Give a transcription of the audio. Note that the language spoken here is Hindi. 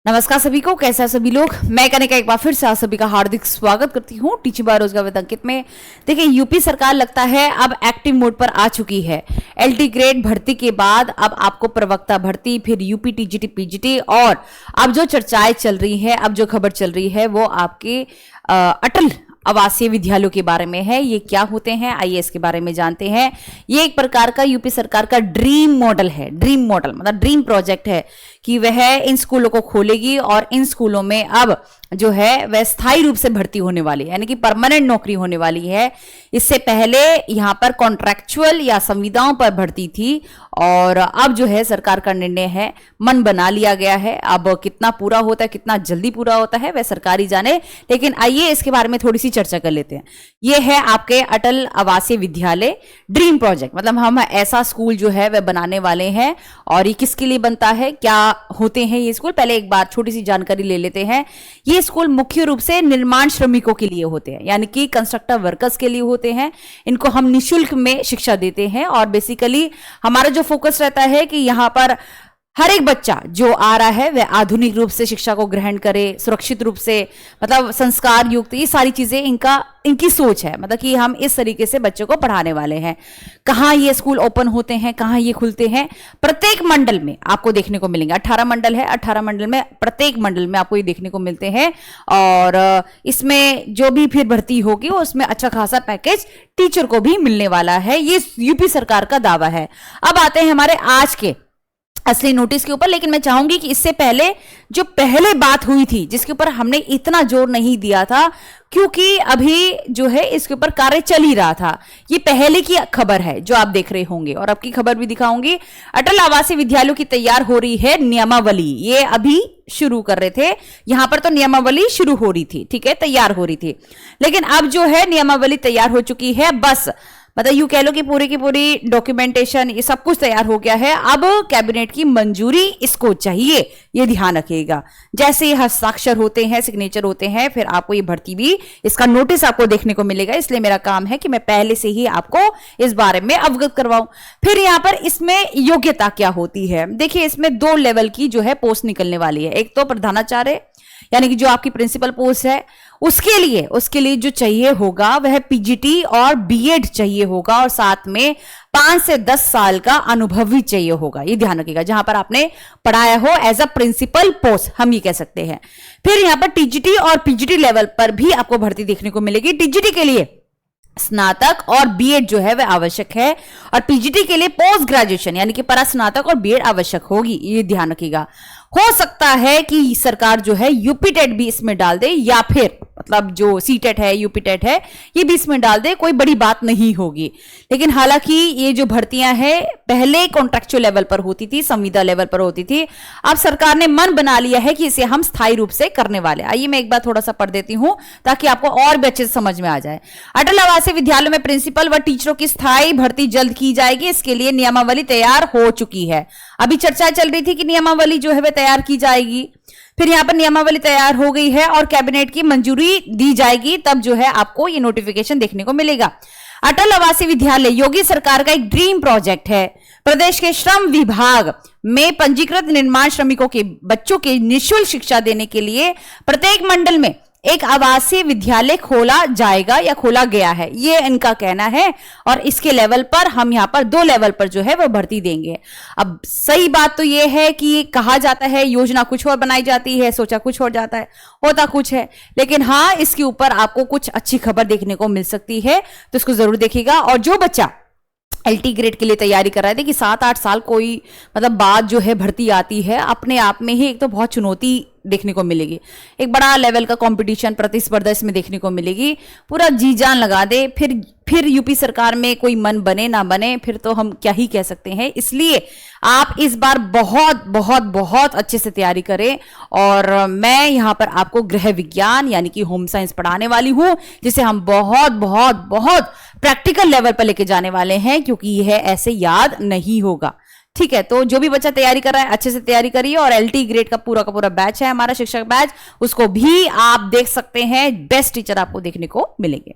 नमस्कार सभी को, कैसे हैं सभी लोग। मैं कनिका एक बार फिर से आप सभी का हार्दिक स्वागत करती हूँ टीचिंग बाय रोजगार विद अंकित में। देखिए, यूपी सरकार लगता है अब एक्टिव मोड पर आ चुकी है। एलटी ग्रेड भर्ती के बाद अब आपको प्रवक्ता भर्ती, फिर यूपी टीजीटी पीजीटी और अब जो चर्चाएं चल रही है, अब जो खबर चल रही है वो आपके अटल आवासीय विद्यालयों के बारे में है। ये क्या होते हैं, आइए इसके बारे में जानते हैं। ये एक प्रकार का यूपी सरकार का ड्रीम मॉडल है। ड्रीम मॉडल मतलब ड्रीम प्रोजेक्ट है कि वह इन स्कूलों को खोलेगी और इन स्कूलों में अब जो है वह स्थायी रूप से भर्ती होने वाली है, यानी कि परमानेंट नौकरी होने वाली है। इससे पहले यहां पर कॉन्ट्रैक्चुअल या संविदाओं पर भर्ती थी और अब जो है सरकार का निर्णय है, मन बना लिया गया है। अब कितना पूरा होता है, कितना जल्दी पूरा होता है, वह सरकार ही जाने। लेकिन आइए इसके बारे में थोड़ी सी चर्चा कर लेते हैं। यह है आपके अटल आवासीय विद्यालय ड्रीम प्रोजेक्ट, मतलब हम ऐसा स्कूल जो है वह बनाने वाले हैं। और ये किसके लिए बनता है, क्या होते हैं ये स्कूल, पहले एक बार छोटी सी जानकारी ले लेते हैं। ये स्कूल मुख्य रूप से निर्माण श्रमिकों के लिए होते हैं, यानी कि कंस्ट्रक्टर वर्कर्स के लिए होते हैं। इनको हम निःशुल्क में शिक्षा देते हैं और बेसिकली हमारा जो फोकस रहता है कि यहां पर हर एक बच्चा जो आ रहा है वह आधुनिक रूप से शिक्षा को ग्रहण करे, सुरक्षित रूप से, मतलब संस्कार युक्त, ये सारी चीजें इनकी सोच है। मतलब कि हम इस तरीके से बच्चों को पढ़ाने वाले हैं। कहाँ ये स्कूल ओपन होते हैं, कहाँ ये खुलते हैं, प्रत्येक मंडल में आपको देखने को मिलेंगे। 18 मंडल है, 18 मंडल में प्रत्येक मंडल में आपको ये देखने को मिलते हैं। और इसमें जो भी फिर भर्ती होगी उसमें अच्छा खासा पैकेज टीचर को भी मिलने वाला है। ये यूपी सरकार का दावा है। अब आते हैं हमारे आज के असली नोटिस के ऊपर। लेकिन मैं चाहूंगी कि इससे पहले जो पहले बात हुई थी, जिसके ऊपर हमने इतना जोर नहीं दिया था क्योंकि अभी जो है इसके ऊपर कार्य चल ही रहा था, ये पहले की खबर है जो आप देख रहे होंगे और अब की खबर भी दिखाऊंगी। अटल आवासीय विद्यालयों की तैयार हो रही है नियमावली। ये अभी शुरू कर रहे थे, यहां पर तो नियमावली शुरू हो रही थी, ठीक है, तैयार हो रही थी। लेकिन अब जो है नियमावली तैयार हो चुकी है। बस मतलब यूं कह लो कि पूरी की पूरी डॉक्यूमेंटेशन ये सब कुछ तैयार हो गया है। अब कैबिनेट की मंजूरी इसको चाहिए, ये ध्यान रखिएगा। जैसे ही हस्ताक्षर होते हैं, सिग्नेचर होते हैं, फिर आपको ये भर्ती भी, इसका नोटिस आपको देखने को मिलेगा। इसलिए मेरा काम है कि मैं पहले से ही आपको इस बारे में अवगत करवाऊं। फिर यहां पर इसमें योग्यता क्या होती है, देखिए इसमें 2 लेवल की जो है पोस्ट निकलने वाली है। एक तो प्रधानाचार्य, यानी कि जो आपकी प्रिंसिपल पोस्ट है, उसके लिए जो चाहिए होगा वह पीजीटी और बीएड चाहिए होगा और साथ में 5 से 10 साल का अनुभव भी चाहिए होगा। ये ध्यान रखिएगा, जहां पर आपने पढ़ाया हो एज अ प्रिंसिपल पोस्ट, हम ये कह सकते हैं। फिर यहां पर टीजीटी और पीजीटी लेवल पर भी आपको भर्ती देखने को मिलेगी। टीजीटी के लिए स्नातक और बीएड जो है वह आवश्यक है और पीजीटी के लिए पोस्ट ग्रेजुएशन यानी कि परास्नातक और बीएड आवश्यक होगी। ये ध्यान रखिएगा। हो सकता है कि सरकार जो है यूपी टेट भी इसमें डाल दे, या फिर मतलब जो सी टेट है, यूपी टेट है, ये भी इसमें डाल दे, कोई बड़ी बात नहीं होगी। लेकिन हालांकि ये जो भर्तियां हैं पहले कॉन्ट्रैक्चुअल लेवल पर होती थी, संविदा लेवल पर होती थी। अब सरकार ने मन बना लिया है कि इसे हम स्थायी रूप से करने वाले। आइए मैं एक बार थोड़ा सा पढ़ देती हूं ताकि आपको और भी अच्छे से समझ में आ जाए। अटल आवासीय विद्यालयों में प्रिंसिपल व टीचरों की स्थायी भर्ती जल्द की जाएगी। इसके लिए नियमावली तैयार हो चुकी है। अभी चर्चा चल रही थी कि नियमावली जो है वह तैयार की जाएगी। फिर यहां पर नियमावली तैयार हो गई है और कैबिनेट की मंजूरी दी जाएगी, तब जो है आपको ये नोटिफिकेशन देखने को मिलेगा। अटल आवासीय विद्यालय योगी सरकार का एक ड्रीम प्रोजेक्ट है। प्रदेश के श्रम विभाग में पंजीकृत निर्माण श्रमिकों के बच्चों के निःशुल्क शिक्षा देने के लिए प्रत्येक मंडल में एक आवासीय विद्यालय खोला जाएगा या खोला गया है, ये इनका कहना है। और इसके लेवल पर हम यहां पर 2 लेवल पर जो है वो भर्ती देंगे। अब सही बात तो ये है कि कहा जाता है योजना कुछ और बनाई जाती है, सोचा कुछ और जाता है, होता कुछ है। लेकिन हाँ, इसके ऊपर आपको कुछ अच्छी खबर देखने को मिल सकती है, तो इसको जरूर देखिएगा। और जो बच्चा एलटी ग्रेड के लिए तैयारी कर रहा है कि 7-8 साल कोई मतलब बाद जो है भर्ती आती है, अपने आप में ही एक तो बहुत चुनौती देखने को मिलेगी, एक बड़ा लेवल का कंपटीशन, प्रतिस्पर्धा इसमें देखने को मिलेगी। पूरा जी जान लगा दे, फिर यूपी सरकार में कोई मन बने ना बने, फिर तो हम क्या ही कह सकते हैं। इसलिए आप इस बार बहुत बहुत बहुत अच्छे से तैयारी करें। और मैं यहां पर आपको गृह विज्ञान यानी कि होम साइंस पढ़ाने वाली हूं, जिसे हम बहुत बहुत बहुत प्रैक्टिकल लेवल पर लेके जाने वाले हैं, क्योंकि यह ऐसे याद नहीं होगा। ठीक है, तो जो भी बच्चा तैयारी कर रहा है अच्छे से तैयारी करिए। और एलटी ग्रेड का पूरा बैच है हमारा शिक्षक बैच, उसको भी आप देख सकते हैं। बेस्ट टीचर आपको देखने को मिलेंगे।